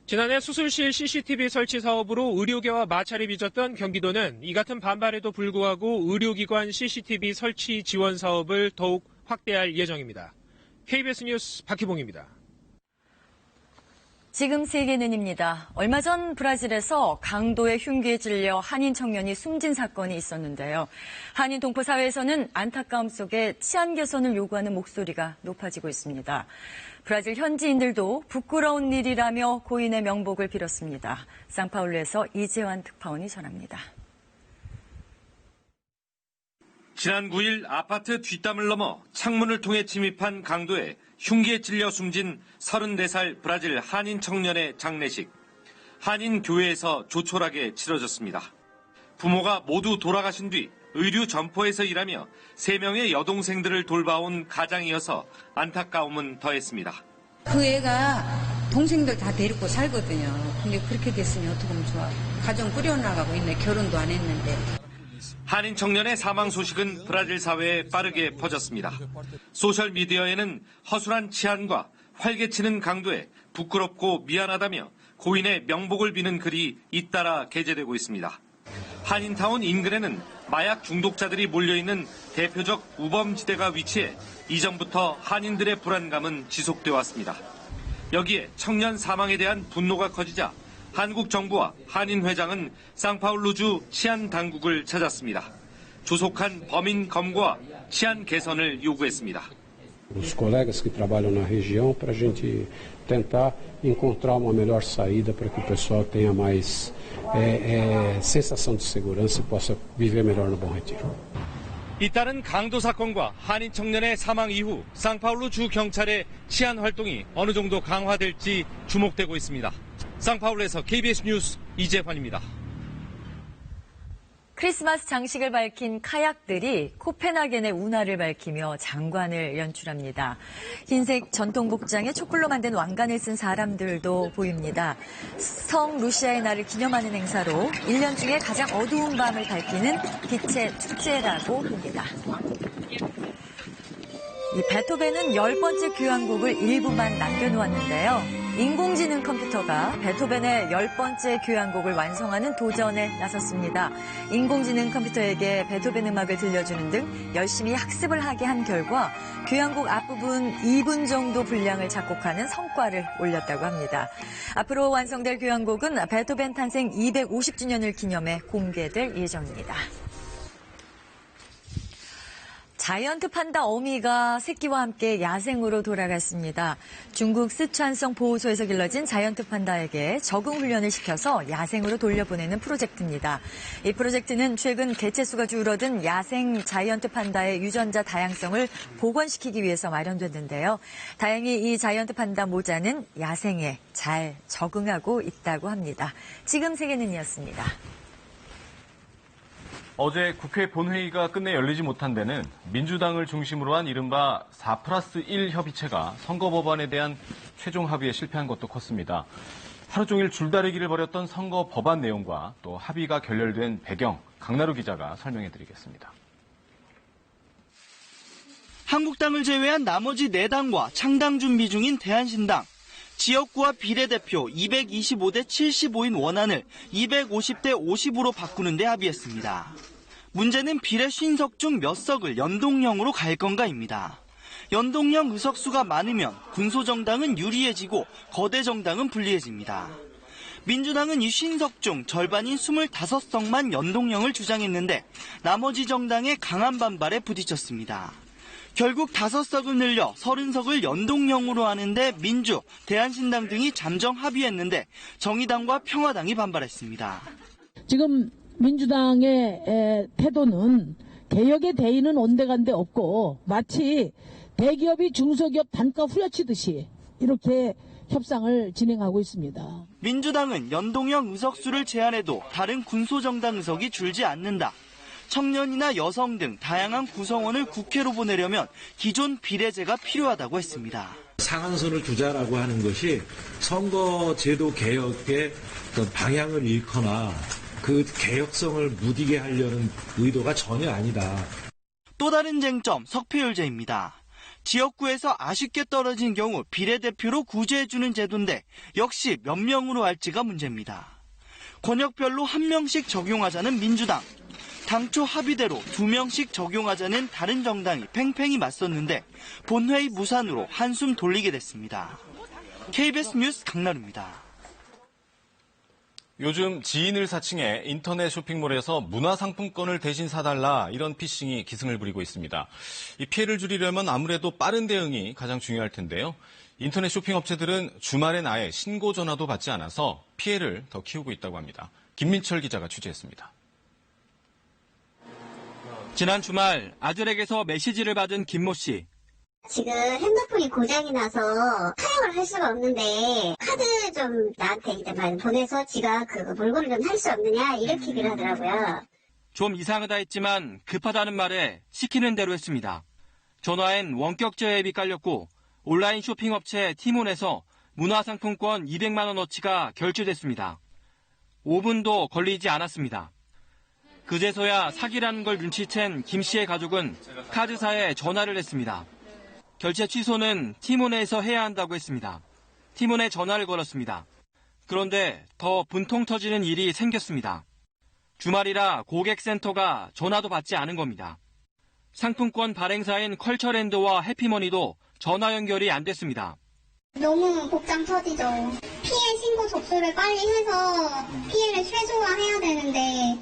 지난해 수술실 CCTV 설치 사업으로 의료계와 마찰이 빚었던 경기도는 이 같은 반발에도 불구하고 의료기관 CCTV 설치 지원 사업을 더욱 확대할 예정입니다. KBS 뉴스 박희봉입니다. 지금 세계는입니다. 얼마 전 브라질에서 강도의 흉기에 찔려 한인 청년이 숨진 사건이 있었는데요. 한인 동포 사회에서는 안타까움 속에 치안 개선을 요구하는 목소리가 높아지고 있습니다. 브라질 현지인들도 부끄러운 일이라며 고인의 명복을 빌었습니다. 상파울루에서 이재환 특파원이 전합니다. 지난 9일 아파트 뒷담을 넘어 창문을 통해 침입한 강도에 흉기에 찔려 숨진 34살 브라질 한인 청년의 장례식. 한인 교회에서 조촐하게 치러졌습니다. 부모가 모두 돌아가신 뒤 의류 점포에서 일하며 3명의 여동생들을 돌봐온 가장이어서 안타까움은 더했습니다. 그 애가 동생들 다 데리고 살거든요. 근데 그렇게 됐으면 어떻게 하면 좋아. 가정 꾸려나가고 있네. 결혼도 안 했는데. 한인 청년의 사망 소식은 브라질 사회에 빠르게 퍼졌습니다. 소셜미디어에는 허술한 치안과 활개치는 강도에 부끄럽고 미안하다며 고인의 명복을 비는 글이 잇따라 게재되고 있습니다. 한인타운 인근에는 마약 중독자들이 몰려있는 대표적 우범지대가 위치해 이전부터 한인들의 불안감은 지속되어 왔습니다. 여기에 청년 사망에 대한 분노가 커지자 한국 정부와 한인 회장은 상파울루주 치안 당국을 찾았습니다. 조속한 범인 검거와 치안 개선을 요구했습니다. Os colegas que trabalham na região para a gente tentar encontrar uma melhor saída para que o pessoal tenha mais sensação de segurança e possa viver melhor no Bom Retiro. 잇따른 강도 사건과 한인 청년의 사망 이후 상파울루 주 경찰의 치안 활동이 어느 정도 강화될지 주목되고 있습니다. 상파울루에서 KBS 뉴스 이재환입니다. 크리스마스 장식을 밝힌 카약들이 코펜하겐의 운하를 밝히며 장관을 연출합니다. 흰색 전통 복장에 촛불로 만든 왕관을 쓴 사람들도 보입니다. 성 루시아의 날을 기념하는 행사로 1년 중에 가장 어두운 밤을 밝히는 빛의 축제라고 합니다. 이 베토벤은 10번째 교향곡을 일부만 남겨놓았는데요. 인공지능 컴퓨터가 베토벤의 10번째 교향곡을 완성하는 도전에 나섰습니다. 인공지능 컴퓨터에게 베토벤 음악을 들려주는 등 열심히 학습을 하게 한 결과 교향곡 앞부분 2분 정도 분량을 작곡하는 성과를 올렸다고 합니다. 앞으로 완성될 교향곡은 베토벤 탄생 250주년을 기념해 공개될 예정입니다. 자이언트 판다 어미가 새끼와 함께 야생으로 돌아갔습니다. 중국 쓰촨성 보호소에서 길러진 자이언트 판다에게 적응 훈련을 시켜서 야생으로 돌려보내는 프로젝트입니다. 이 프로젝트는 최근 개체수가 줄어든 야생 자이언트 판다의 유전자 다양성을 복원시키기 위해서 마련됐는데요. 다행히 이 자이언트 판다 모자는 야생에 잘 적응하고 있다고 합니다. 지금 세계는이었습니다. 어제 국회 본회의가 끝내 열리지 못한 데는 민주당을 중심으로 한 이른바 4+1 협의체가 선거 법안에 대한 최종 합의에 실패한 것도 컸습니다. 하루 종일 줄다리기를 벌였던 선거 법안 내용과 또 합의가 결렬된 배경, 강나루 기자가 설명해드리겠습니다. 한국당을 제외한 나머지 4당과 창당 준비 중인 대한신당. 지역구와 비례대표 225대 75인 원안을 250대 50으로 바꾸는 데 합의했습니다. 문제는 비례 50석 중 몇 석을 연동형으로 갈 건가입니다. 연동형 의석수가 많으면 군소정당은 유리해지고 거대 정당은 불리해집니다. 민주당은 이 50석 중 절반인 25석만 연동형을 주장했는데 나머지 정당의 강한 반발에 부딪혔습니다. 결국 5석을 늘려 30석을 연동형으로 하는데 민주, 대한신당 등이 잠정 합의했는데 정의당과 평화당이 반발했습니다. 지금 민주당의 태도는 개혁의 대의는 온데간데 없고 마치 대기업이 중소기업 단가 후려치듯이 이렇게 협상을 진행하고 있습니다. 민주당은 연동형 의석수를 제한해도 다른 군소정당 의석이 줄지 않는다. 청년이나 여성 등 다양한 구성원을 국회로 보내려면 기존 비례제가 필요하다고 했습니다. 상한선을 두자라고 하는 것이 선거제도 개혁의 어떤 방향을 잃거나 그 개혁성을 무디게 하려는 의도가 전혀 아니다. 또 다른 쟁점, 석패율제입니다. 지역구에서 아쉽게 떨어진 경우 비례대표로 구제해주는 제도인데 역시 몇 명으로 할지가 문제입니다. 권역별로 1명씩 적용하자는 민주당. 당초 합의대로 2명씩 적용하자는 다른 정당이 팽팽히 맞섰는데 본회의 무산으로 한숨 돌리게 됐습니다. KBS 뉴스 강나루입니다. 요즘 지인을 사칭해 인터넷 쇼핑몰에서 문화상품권을 대신 사달라 이런 피싱이 기승을 부리고 있습니다. 이 피해를 줄이려면 아무래도 빠른 대응이 가장 중요할 텐데요. 인터넷 쇼핑업체들은 주말엔 아예 신고 전화도 받지 않아서 피해를 더 키우고 있다고 합니다. 김민철 기자가 취재했습니다. 지난 주말 아들에게서 메시지를 받은 김모 씨. 지금 핸드폰이 고장이 나서 사용을 할 수가 없는데 카드 좀 나한테 이제 보내서 지가 그 물건을 좀 살 수 없느냐 이렇게 얘기를 하더라고요. 좀 이상하다 했지만 급하다는 말에 시키는 대로 했습니다. 전화엔 원격 제어앱이 깔렸고 온라인 쇼핑업체 티몬에서 문화상품권 200만 원어치가 결제됐습니다. 5분도 걸리지 않았습니다. 그제서야 사기라는 걸 눈치챈 김 씨의 가족은 카드사에 전화를 했습니다. 결제 취소는 티몬에서 해야 한다고 했습니다. 티몬에 전화를 걸었습니다. 그런데 더 분통 터지는 일이 생겼습니다. 주말이라 고객센터가 전화도 받지 않은 겁니다. 상품권 발행사인 컬처랜드와 해피머니도 전화 연결이 안 됐습니다. 너무 복장 터지죠. 피해 신고 접수를 빨리 해서 피해를 최소화해야 되는데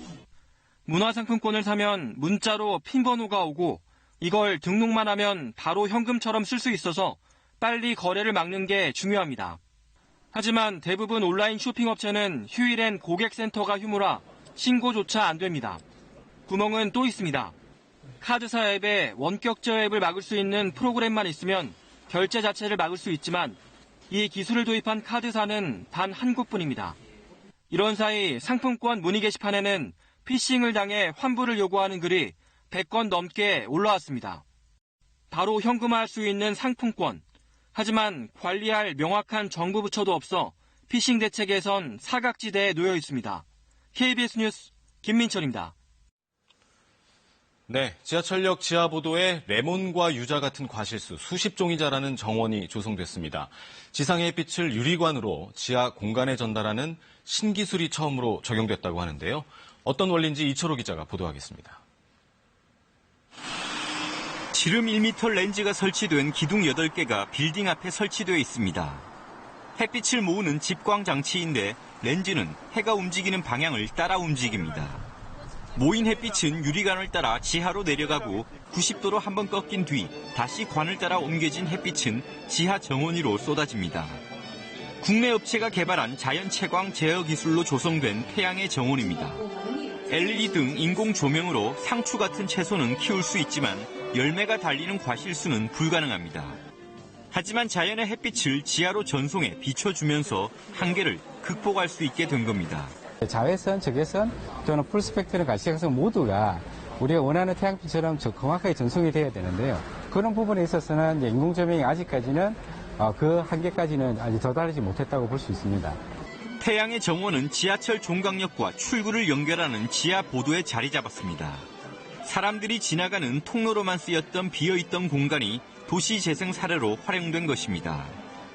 문화상품권을 사면 문자로 핀 번호가 오고 이걸 등록만 하면 바로 현금처럼 쓸 수 있어서 빨리 거래를 막는 게 중요합니다. 하지만 대부분 온라인 쇼핑업체는 휴일엔 고객센터가 휴무라 신고조차 안 됩니다. 구멍은 또 있습니다. 카드사 앱에 원격 제어 앱을 막을 수 있는 프로그램만 있으면 결제 자체를 막을 수 있지만 이 기술을 도입한 카드사는 단 한 곳뿐입니다. 이런 사이 상품권 문의 게시판에는 피싱을 당해 환불을 요구하는 글이 100건 넘게 올라왔습니다. 바로 현금화할 수 있는 상품권. 하지만 관리할 명확한 정부 부처도 없어 피싱 대책에선 사각지대에 놓여 있습니다. KBS 뉴스 김민철입니다. 네, 지하철역 지하보도에 레몬과 유자 같은 과실수 수십 종이 자라는 정원이 조성됐습니다. 지상의 햇빛을 유리관으로 지하 공간에 전달하는 신기술이 처음으로 적용됐다고 하는데요. 어떤 원리인지 이철호 기자가 보도하겠습니다. 지름 1m 렌즈가 설치된 기둥 8개가 빌딩 앞에 설치되어 있습니다. 햇빛을 모으는 집광 장치인데 렌즈는 해가 움직이는 방향을 따라 움직입니다. 모인 햇빛은 유리관을 따라 지하로 내려가고 90도로 한번 꺾인 뒤 다시 관을 따라 옮겨진 햇빛은 지하 정원위로 쏟아집니다. 국내 업체가 개발한 자연 채광 제어 기술로 조성된 태양의 정원입니다. LED 등 인공 조명으로 상추 같은 채소는 키울 수 있지만 열매가 달리는 과실수는 불가능합니다. 하지만 자연의 햇빛을 지하로 전송해 비춰주면서 한계를 극복할 수 있게 된 겁니다. 자외선, 적외선 또는 풀스펙트럼 가시광선 모두가 우리가 원하는 태양빛처럼 정확하게 전송이 돼야 되는데요. 그런 부분에 있어서는 인공조명이 아직까지는 그 한계까지는 아직 도달하지 못했다고 볼 수 있습니다. 태양의 정원은 지하철 종강역과 출구를 연결하는 지하 보도에 자리 잡았습니다. 사람들이 지나가는 통로로만 쓰였던 비어있던 공간이 도시재생 사례로 활용된 것입니다.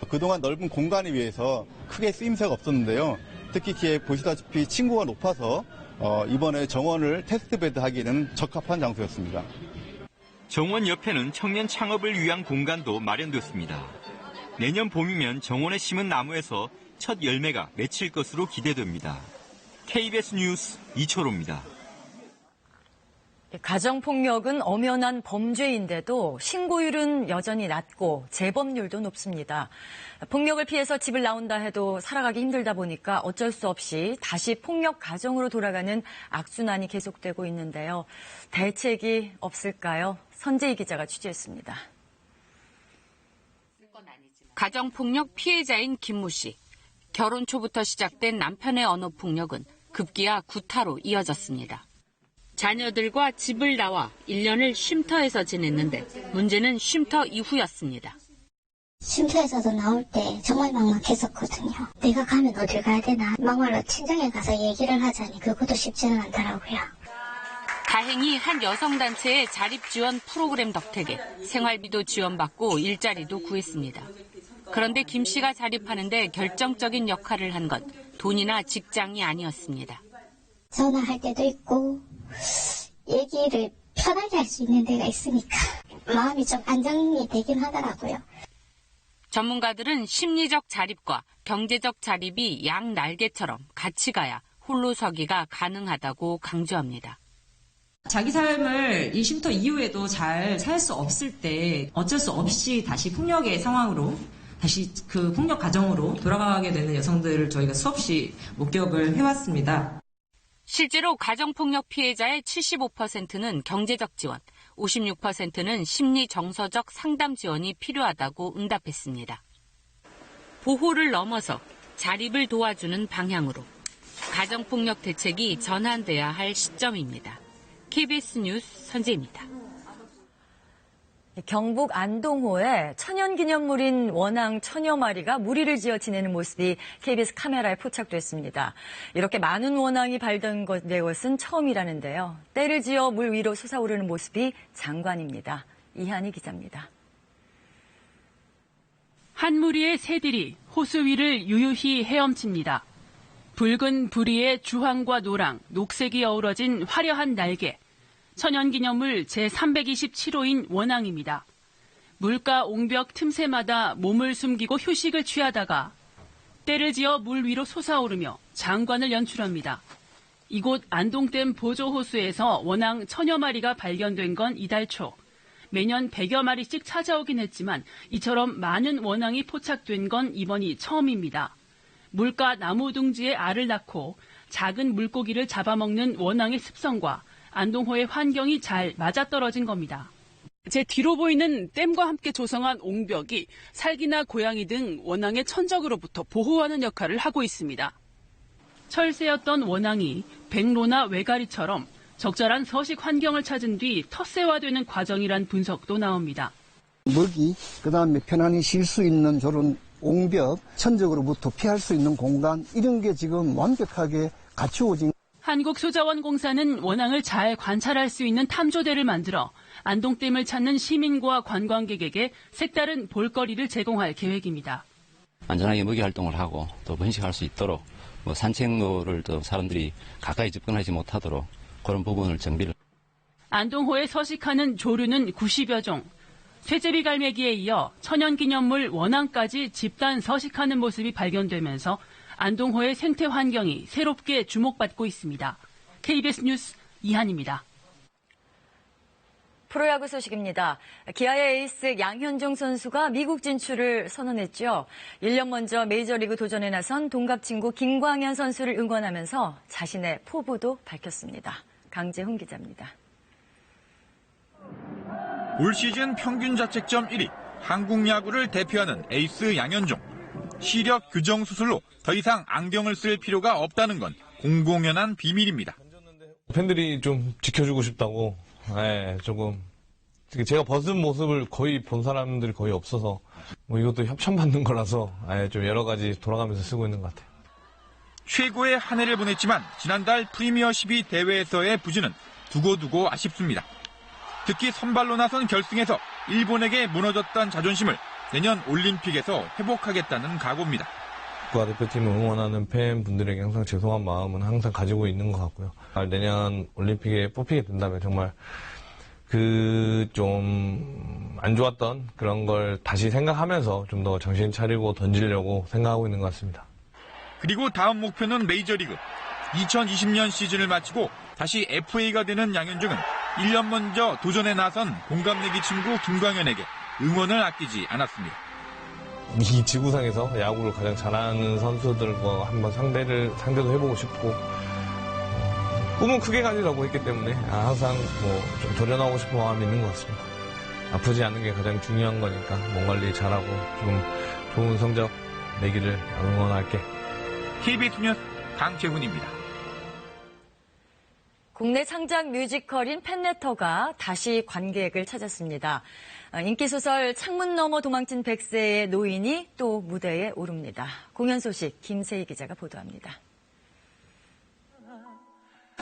그동안 넓은 공간에 비해서 크게 쓰임새가 없었는데요. 특히 보시다시피 층고가 높아서 이번에 정원을 테스트베드 하기에는 적합한 장소였습니다. 정원 옆에는 청년 창업을 위한 공간도 마련됐습니다. 내년 봄이면 정원에 심은 나무에서 첫 열매가 맺힐 것으로 기대됩니다. KBS 뉴스 이철호입니다. 가정폭력은 엄연한 범죄인데도 신고율은 여전히 낮고 재범률도 높습니다. 폭력을 피해서 집을 나온다 해도 살아가기 힘들다 보니까 어쩔 수 없이 다시 폭력 가정으로 돌아가는 악순환이 계속되고 있는데요. 대책이 없을까요? 선재희 기자가 취재했습니다. 가정폭력 피해자인 김모 씨. 결혼 초부터 시작된 남편의 언어폭력은 급기야 구타로 이어졌습니다. 자녀들과 집을 나와 1년을 쉼터에서 지냈는데 문제는 쉼터 이후였습니다. 쉼터에서도 나올 때 정말 막막했었거든요. 내가 가면 어딜 가야 되나. 막말로 친정에 가서 얘기를 하자니 그것도 쉽지는 않더라고요. 다행히 한 여성단체의 자립지원 프로그램 덕택에 생활비도 지원받고 일자리도 구했습니다. 그런데 김 씨가 자립하는데 결정적인 역할을 한 건 돈이나 직장이 아니었습니다. 전화할 때도 있고 얘기를 편하게 할 수 있는 데가 있으니까 마음이 좀 안정이 되긴 하더라고요. 전문가들은 심리적 자립과 경제적 자립이 양 날개처럼 같이 가야 홀로 서기가 가능하다고 강조합니다. 자기 삶을 이 쉼터 이후에도 잘 살 수 없을 때 어쩔 수 없이 다시 폭력의 상황으로 다시 그 폭력 가정으로 돌아가게 되는 여성들을 저희가 수없이 목격을 해왔습니다. 실제로 가정폭력 피해자의 75%는 경제적 지원, 56%는 심리 정서적 상담 지원이 필요하다고 응답했습니다. 보호를 넘어서 자립을 도와주는 방향으로 가정폭력 대책이 전환돼야 할 시점입니다. KBS 뉴스 선재입니다. 경북 안동호에 천연기념물인 원앙 천여 마리가 무리를 지어 지내는 모습이 KBS 카메라에 포착됐습니다. 이렇게 많은 원앙이 발견된 것은 처음이라는데요. 떼를 지어 물 위로 솟아오르는 모습이 장관입니다. 이한희 기자입니다. 한 무리의 새들이 호수 위를 유유히 헤엄칩니다. 붉은 부리에 주황과 노랑, 녹색이 어우러진 화려한 날개. 천연기념물 제327호인 원앙입니다. 물가 옹벽 틈새마다 몸을 숨기고 휴식을 취하다가 떼를 지어 물 위로 솟아오르며 장관을 연출합니다. 이곳 안동댐 보조호수에서 원앙 천여 마리가 발견된 건 이달 초. 매년 100여 마리씩 찾아오긴 했지만 이처럼 많은 원앙이 포착된 건 이번이 처음입니다. 물가 나무 둥지에 알을 낳고 작은 물고기를 잡아먹는 원앙의 습성과 안동호의 환경이 잘 맞아떨어진 겁니다. 제 뒤로 보이는 댐과 함께 조성한 옹벽이 살기나 고양이 등 원앙의 천적으로부터 보호하는 역할을 하고 있습니다. 철새였던 원앙이 백로나 외가리처럼 적절한 서식 환경을 찾은 뒤 텃새화되는 과정이란 분석도 나옵니다. 먹이, 그다음에 편안히 쉴 수 있는 저런 옹벽, 천적으로부터 피할 수 있는 공간 이런 게 지금 완벽하게 갖추어진. 한국소자원공사는 원앙을 잘 관찰할 수 있는 탐조대를 만들어 안동댐을 찾는 시민과 관광객에게 색다른 볼거리를 제공할 계획입니다. 안전하게 먹이 활동을 하고 또 번식할 수 있도록 산책로를 또 사람들이 가까이 접근하지 못하도록 그런 부분을 정비를. 안동호에 서식하는 조류는 90여 종. 쇠제비 갈매기에 이어 천연기념물 원앙까지 집단 서식하는 모습이 발견되면서 안동호의 생태 환경이 새롭게 주목받고 있습니다. KBS 뉴스 이한입니다. 프로야구 소식입니다. 기아의 에이스 양현종 선수가 미국 진출을 선언했죠. 1년 먼저 메이저리그 도전에 나선 동갑 친구 김광현 선수를 응원하면서 자신의 포부도 밝혔습니다. 강재훈 기자입니다. 올 시즌 평균 자책점 1위, 한국 야구를 대표하는 에이스 양현종. 시력 교정 수술로 더 이상 안경을 쓸 필요가 없다는 건 공공연한 비밀입니다. 팬들이 좀 지켜주고 싶다고, 조금. 제가 벗은 모습을 거의 본 사람들이 거의 없어서, 이것도 협찬받는 거라서, 좀 여러 가지 돌아가면서 쓰고 있는 것 같아요. 최고의 한 해를 보냈지만, 지난달 프리미어 12 대회에서의 부진은 두고두고 아쉽습니다. 특히 선발로 나선 결승에서 일본에게 무너졌던 자존심을 내년 올림픽에서 회복하겠다는 각오입니다. 국가대표팀을 응원하는 팬분들에게 항상 죄송한 마음은 항상 가지고 있는 것 같고요. 내년 올림픽에 뽑히게 된다면 정말 좀 안 좋았던 그런 걸 다시 생각하면서 좀 더 정신 차리고 던지려고 생각하고 있는 것 같습니다. 그리고 다음 목표는 메이저리그. 2020년 시즌을 마치고 다시 FA가 되는 양현종은 1년 먼저 도전에 나선 동갑내기 친구 김광현에게 응원을 아끼지 않았습니다. 이 지구상에서 야구를 가장 잘하는 선수들과 한번 상대도 해보고 싶고, 꿈은 크게 가지라고 했기 때문에 항상 좀 도전하고 싶은 마음이 있는 것 같습니다. 아프지 않는 게 가장 중요한 거니까 몸 관리 잘하고 좀 좋은 성적 내기를 응원할게. KBS 뉴스 강재훈입니다. 국내 창작 뮤지컬인 팬레터가 다시 관객을 찾았습니다. 인기소설 창문 너머 도망친 백세의 노인이 또 무대에 오릅니다. 공연 소식 김세희 기자가 보도합니다.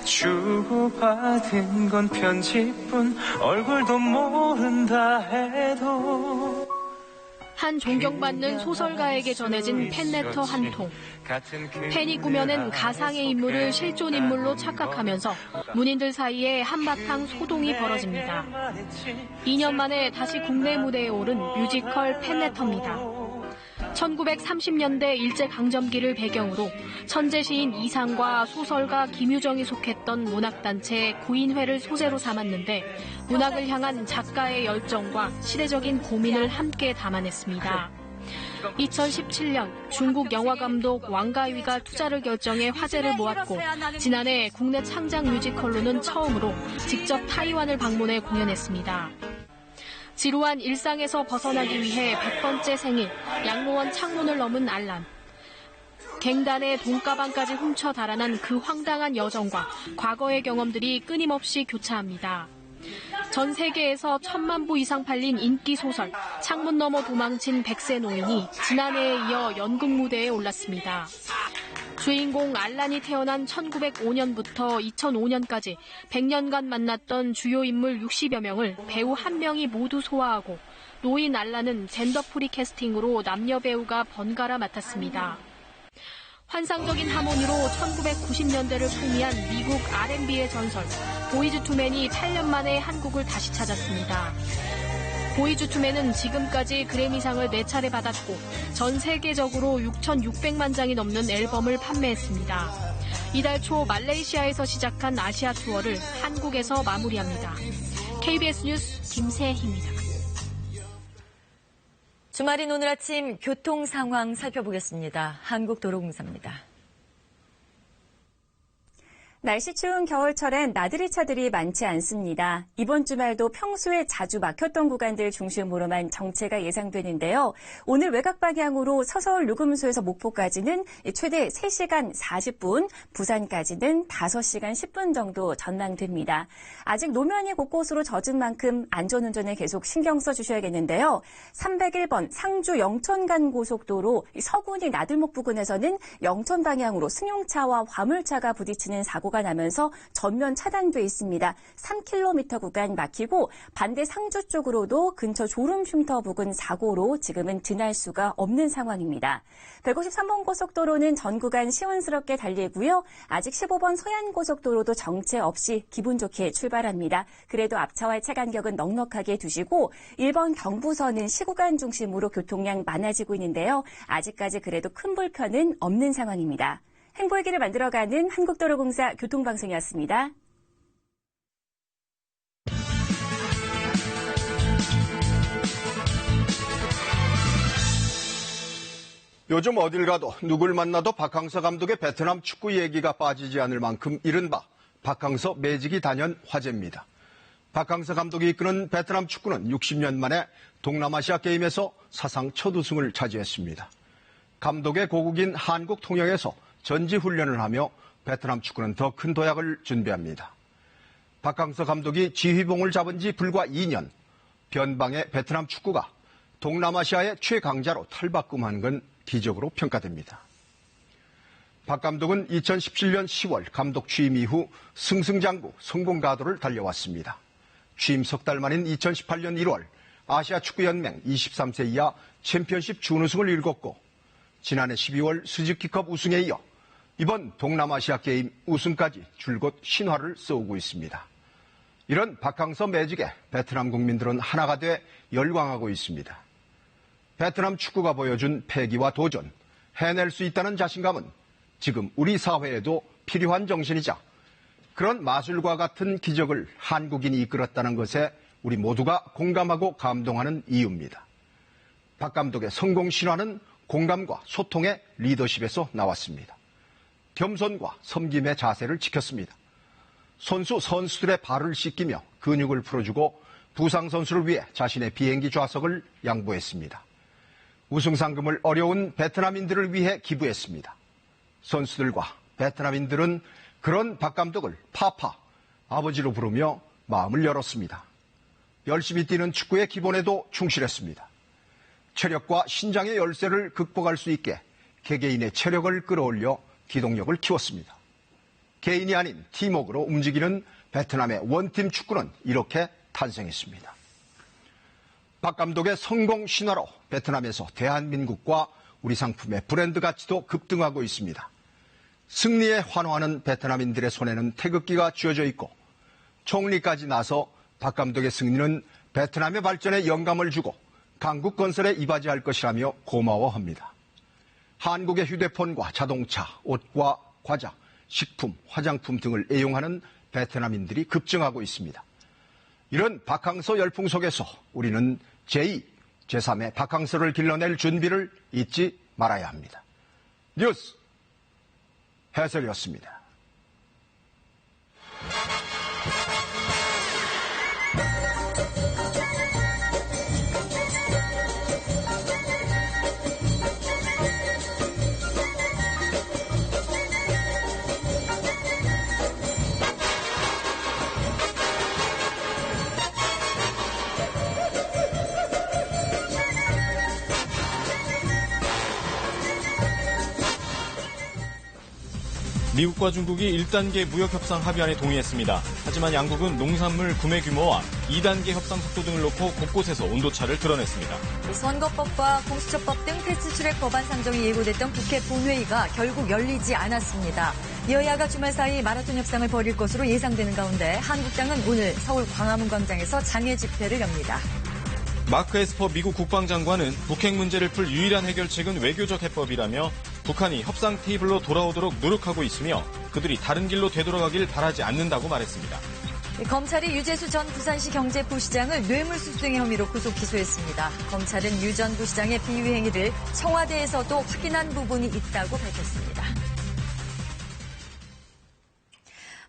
주고받은 건 편지뿐 얼굴도 모른다 해도 한 존경받는 소설가에게 전해진 팬레터 한 통. 팬이 꾸며낸 가상의 인물을 실존 인물로 착각하면서 문인들 사이에 한바탕 소동이 벌어집니다. 2년 만에 다시 국내 무대에 오른 뮤지컬 팬레터입니다. 1930년대 일제강점기를 배경으로 천재 시인 이상과 소설가 김유정이 속했던 문학단체 구인회를 소재로 삼았는데 문학을 향한 작가의 열정과 시대적인 고민을 함께 담아냈습니다. 2017년 중국 영화감독 왕가위가 투자를 결정해 화제를 모았고 지난해 국내 창작 뮤지컬로는 처음으로 직접 타이완을 방문해 공연했습니다. 지루한 일상에서 벗어나기 위해 100번째 생일, 양로원 창문을 넘은 알란. 갱단의 돈가방까지 훔쳐 달아난 그 황당한 여정과 과거의 경험들이 끊임없이 교차합니다. 전 세계에서 1000만 부 이상 팔린 인기 소설 창문 너머 도망친 백세 노인이 지난해에 이어 연극 무대에 올랐습니다. 주인공 알란이 태어난 1905년부터 2005년까지 100년간 만났던 주요 인물 60여 명을 배우 한 명이 모두 소화하고 노인 알란은 젠더 프리 캐스팅으로 남녀 배우가 번갈아 맡았습니다. 환상적인 하모니로 1990년대를 풍미한 미국 R&B의 전설 보이즈 투맨이 8년 만에 한국을 다시 찾았습니다. 보이즈 투맨은 지금까지 그래미상을 4차례 받았고 전 세계적으로 6,600만 장이 넘는 앨범을 판매했습니다. 이달 초 말레이시아에서 시작한 아시아 투어를 한국에서 마무리합니다. KBS 뉴스 김세희입니다. 주말인 오늘 아침 교통 상황 살펴보겠습니다. 한국도로공사입니다. 날씨 추운 겨울철엔 나들이 차들이 많지 않습니다. 이번 주말도 평소에 자주 막혔던 구간들 중심으로만 정체가 예상되는데요. 오늘 외곽 방향으로 서서울 요금소에서 목포까지는 최대 3시간 40분, 부산까지는 5시간 10분 정도 전망됩니다. 아직 노면이 곳곳으로 젖은 만큼 안전운전에 계속 신경 써주셔야겠는데요. 301번 상주 영천 간 고속도로 서군이 나들목 부근에서는 영천 방향으로 승용차와 화물차가 부딪히는 사고가 나면서 전면 차단돼 있습니다. 3km 구간 막히고 반대 상주 쪽으로도 근처 졸음쉼터 부근 사고로 지금은 지날 수가 없는 상황입니다. 153번 고속도로는 전 구간 시원스럽게 달리고요. 아직 15번 서해안고속도로도 정체 없이 기분 좋게 출발합니다. 그래도 앞차와의 차 간격은 넉넉하게 두시고 1번 경부선은 시구간 중심으로 교통량 많아지고 있는데요. 아직까지 그래도 큰 불편은 없는 상황입니다. 행보의 길을 만들어가는 한국도로공사 교통방송이었습니다. 요즘 어딜 가도 누굴 만나도 박항서 감독의 베트남 축구 얘기가 빠지지 않을 만큼 이른바 박항서 매직이 단연 화제입니다. 박항서 감독이 이끄는 베트남 축구는 60년 만에 동남아시아 게임에서 사상 첫 우승을 차지했습니다. 감독의 고국인 한국 통영에서 전지훈련을 하며 베트남 축구는 더 큰 도약을 준비합니다. 박항서 감독이 지휘봉을 잡은 지 불과 2년, 변방의 베트남 축구가 동남아시아의 최강자로 탈바꿈하는 건 기적으로 평가됩니다. 박 감독은 2017년 10월 감독 취임 이후 승승장구 성공 가도를 달려왔습니다. 취임 석 달 만인 2018년 1월 아시아축구연맹 23세 이하 챔피언십 준우승을 일궜고 지난해 12월 스즈키컵 우승에 이어 이번 동남아시아 게임 우승까지 줄곧 신화를 써오고 있습니다. 이런 박항서 매직에 베트남 국민들은 하나가 돼 열광하고 있습니다. 베트남 축구가 보여준 패기와 도전, 해낼 수 있다는 자신감은 지금 우리 사회에도 필요한 정신이자 그런 마술과 같은 기적을 한국인이 이끌었다는 것에 우리 모두가 공감하고 감동하는 이유입니다. 박 감독의 성공 신화는 공감과 소통의 리더십에서 나왔습니다. 겸손과 섬김의 자세를 지켰습니다. 선수들의 발을 씻기며 근육을 풀어주고 부상 선수를 위해 자신의 비행기 좌석을 양보했습니다. 우승 상금을 어려운 베트남인들을 위해 기부했습니다. 선수들과 베트남인들은 그런 박 감독을 파파, 아버지로 부르며 마음을 열었습니다. 열심히 뛰는 축구의 기본에도 충실했습니다. 체력과 신장의 열세를 극복할 수 있게 개개인의 체력을 끌어올려 기동력을 키웠습니다. 개인이 아닌 팀워크로 움직이는 베트남의 원팀 축구는 이렇게 탄생했습니다. 박 감독의 성공 신화로 베트남에서 대한민국과 우리 상품의 브랜드 가치도 급등하고 있습니다. 승리에 환호하는 베트남인들의 손에는 태극기가 쥐어져 있고 총리까지 나서 박 감독의 승리는 베트남의 발전에 영감을 주고 강국 건설에 이바지할 것이라며 고마워합니다. 한국의 휴대폰과 자동차, 옷과 과자, 식품, 화장품 등을 애용하는 베트남인들이 급증하고 있습니다. 이런 박항서 열풍 속에서 우리는 제2, 제3의 박항서를 길러낼 준비를 잊지 말아야 합니다. 뉴스 해설이었습니다. 미국과 중국이 1단계 무역협상 합의안에 동의했습니다. 하지만 양국은 농산물 구매 규모와 2단계 협상 속도 등을 놓고 곳곳에서 온도차를 드러냈습니다. 선거법과 공수처법 등 패스트트랙 법안 상정이 예고됐던 국회 본회의가 결국 열리지 않았습니다. 여야가 주말 사이 마라톤 협상을 벌일 것으로 예상되는 가운데 한국당은 오늘 서울 광화문 광장에서 장애 집회를 엽니다. 마크 에스퍼 미국 국방장관은 북핵 문제를 풀 유일한 해결책은 외교적 해법이라며 북한이 협상 테이블로 돌아오도록 노력하고 있으며 그들이 다른 길로 되돌아가길 바라지 않는다고 말했습니다. 검찰이 유재수 전 부산시 경제부시장을 뇌물수수 등의 혐의로 구속 기소했습니다. 검찰은 유 전 부시장의 비위 행위를 청와대에서도 확인한 부분이 있다고 밝혔습니다.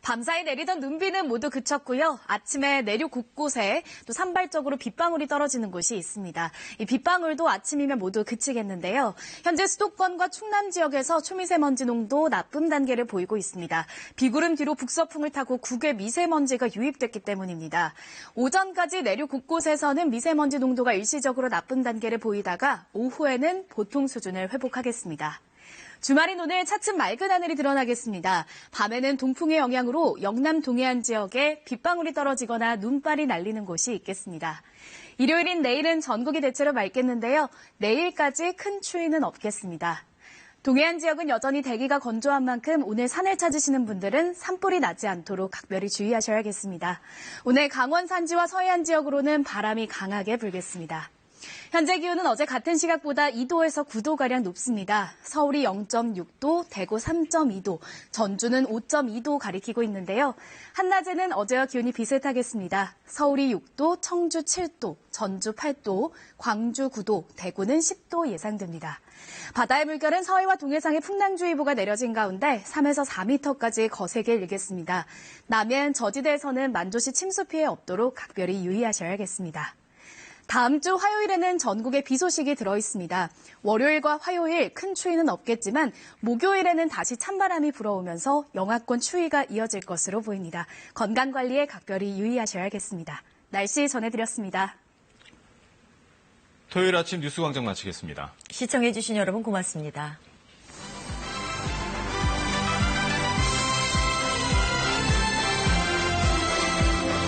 밤사이 내리던 눈비는 모두 그쳤고요. 아침에 내륙 곳곳에 또 산발적으로 빗방울이 떨어지는 곳이 있습니다. 이 빗방울도 아침이면 모두 그치겠는데요. 현재 수도권과 충남 지역에서 초미세먼지 농도 나쁨 단계를 보이고 있습니다. 비구름 뒤로 북서풍을 타고 국외 미세먼지가 유입됐기 때문입니다. 오전까지 내륙 곳곳에서는 미세먼지 농도가 일시적으로 나쁨 단계를 보이다가 오후에는 보통 수준을 회복하겠습니다. 주말인 오늘 차츰 맑은 하늘이 드러나겠습니다. 밤에는 동풍의 영향으로 영남 동해안 지역에 빗방울이 떨어지거나 눈발이 날리는 곳이 있겠습니다. 일요일인 내일은 전국이 대체로 맑겠는데요. 내일까지 큰 추위는 없겠습니다. 동해안 지역은 여전히 대기가 건조한 만큼 오늘 산을 찾으시는 분들은 산불이 나지 않도록 각별히 주의하셔야겠습니다. 오늘 강원 산지와 서해안 지역으로는 바람이 강하게 불겠습니다. 현재 기온은 어제 같은 시각보다 2도에서 9도가량 높습니다. 서울이 0.6도, 대구 3.2도, 전주는 5.2도 가리키고 있는데요. 한낮에는 어제와 기온이 비슷하겠습니다. 서울이 6도, 청주 7도, 전주 8도, 광주 9도, 대구는 10도 예상됩니다. 바다의 물결은 서해와 동해상에 풍랑주의보가 내려진 가운데 3에서 4m까지 거세게 일겠습니다. 남해안 저지대에서는 만조시 침수 피해 없도록 각별히 유의하셔야겠습니다. 다음 주 화요일에는 전국에 비 소식이 들어있습니다. 월요일과 화요일 큰 추위는 없겠지만 목요일에는 다시 찬바람이 불어오면서 영하권 추위가 이어질 것으로 보입니다. 건강관리에 각별히 유의하셔야겠습니다. 날씨 전해드렸습니다. 토요일 아침 뉴스광장 마치겠습니다. 시청해주신 여러분 고맙습니다.